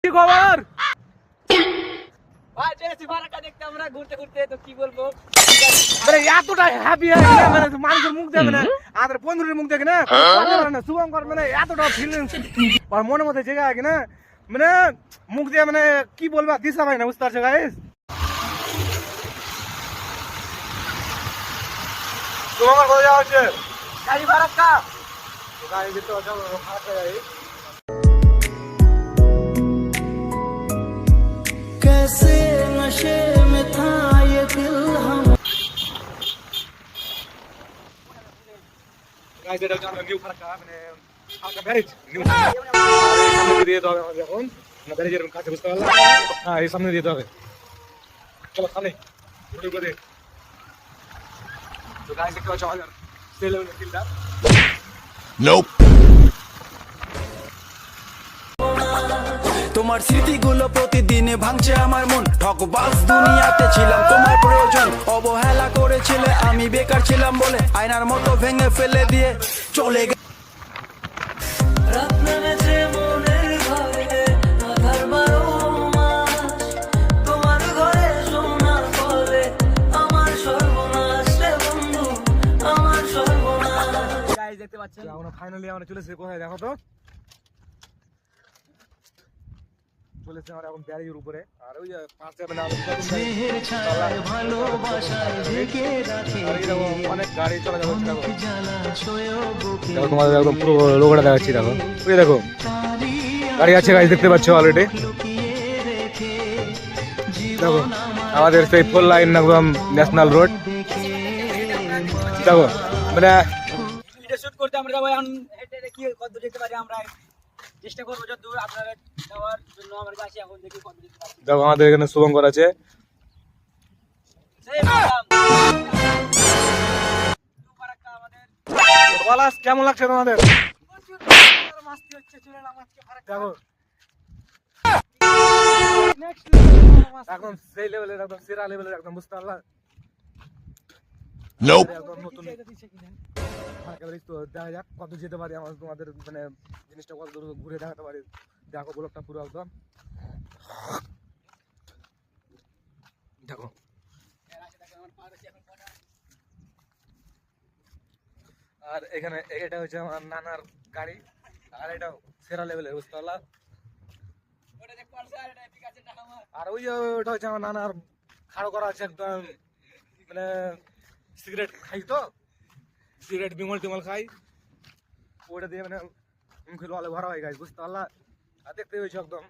কি খবর? ভাই জেনেছি ফারাক্কা দেখতে আমরা ঘুরতে ঘুরতে, তো কি বলবো মানে এতটা হ্যাপি মানে মানুষের মুখ দেখে না, আমাদের বন্ধুদের মুখ দেখে না, শুভঙ্কর মানে এতটা ফিলিংস আর মনের মধ্যে জেগে আছে না, মানে মুখ দিয়ে মানে কি বলবো দিশা পাই না, বুঝতে পারছো গাইস? শুভঙ্কর কোথায় যাওয়া হচ্ছে? গাড়ি ফারাক্কা। গাড়ি দেখতে পাচ্ছ ফারাক্কা গাড়ি। कैसे नशे में था ये दिल हम গাইস এটা হচ্ছে আমরা নিউ ফারাক্কা, মানে ফারাক্কা ব্যারেজ নিউ সামনে দিয়ে তো হবে আমাদের এখন না ব্যারেজের কাছে, বুঝতে পারলাম? হ্যাঁ এই সামনে দিয়ে তো হবে, চলো সামনে ঘুরে ঘুরে। তো গাইস দেখতে পাচ্ছ আমাদের সেলের ফিল্টার। Nope. তোমার স্মৃতিগুলো প্রতিদিনে ভাঙছে আমার মন, ঠকবাজ দুনিয়াতে ছিলাম তোমার প্রয়োজন, অবহেলা করেছিলে আমি বেকার ছিলাম বলে আয়নার মতো ভেঙে ফেলে দিয়ে চলে গে গাইস দেখতে পাচ্ছেন আমরা ফাইনালি আমরা চলেছি কোথায় দেখো তো, চলেছে আমরা এখন ব্যারেজের উপরে। আর ওই যে পাশে মানে অনেক গাড়ি চলে যাচ্ছে, দেখো তোমাদের একদম পুরো লোকটা দেখাচ্ছি, দেখো ওই দেখো গাড়ি আছে গাড়ি দেখতে পাচ্ছ অলরেডি, দেখো আমাদের সেই 4 লাইন একদম ন্যাশনাল রোড, দেখো মানে ভিডিও শুট করতে আমরা যাবো এখন। এটা কি কত যেতে পারি আমরা চেষ্টা করবো যত দূর আপনারা যাওয়ার জন্য আমরা যাচ্ছি এখন, দেখি কত যেতে পারি। দেখো আমাদের এখানে শুভঙ্কর আছে। সেই ম্যাডাম ফারাক্কা আমাদের পলাশ কেমন লাগছে তোমাদের? মাস্তি হচ্ছে, চলে এলাম আজকে ফারাক্কা। দেখো নেক্সট লেভেল মাস্তি। এখন সেই লেভেলের একদম সেরা লেভেলের একদম, বুঝতে পারলাম? Nope. একদম নতুন একেবারে তো দেখা যাক কত যেতে পারি, আমার তোমাদের মানে জিনিসটা কত দূর ঘুরে দেখাতে পারি, দেখো ব্লগটা পুরো একদম দেখো। আর এখানে এটা হচ্ছে আমার নানার গাড়ি, আর এটা সেরা লেভেলের, বুঝতে পারলাম? ওটা দেখ পারছে, আর এটা ঠিক আছে, এটা আমার। আর ওই যে ওটা হচ্ছে আমার নানার খাড়ো করা আছে একদম, মানে সিগারেট খাই তো, সিগারেট বিমল টিমল খাই, ওটা দিয়ে মানে মুখে ললে ভরা হয় গাছ, বুঝতে পারলা? আর দেখতে হয়েছে একদম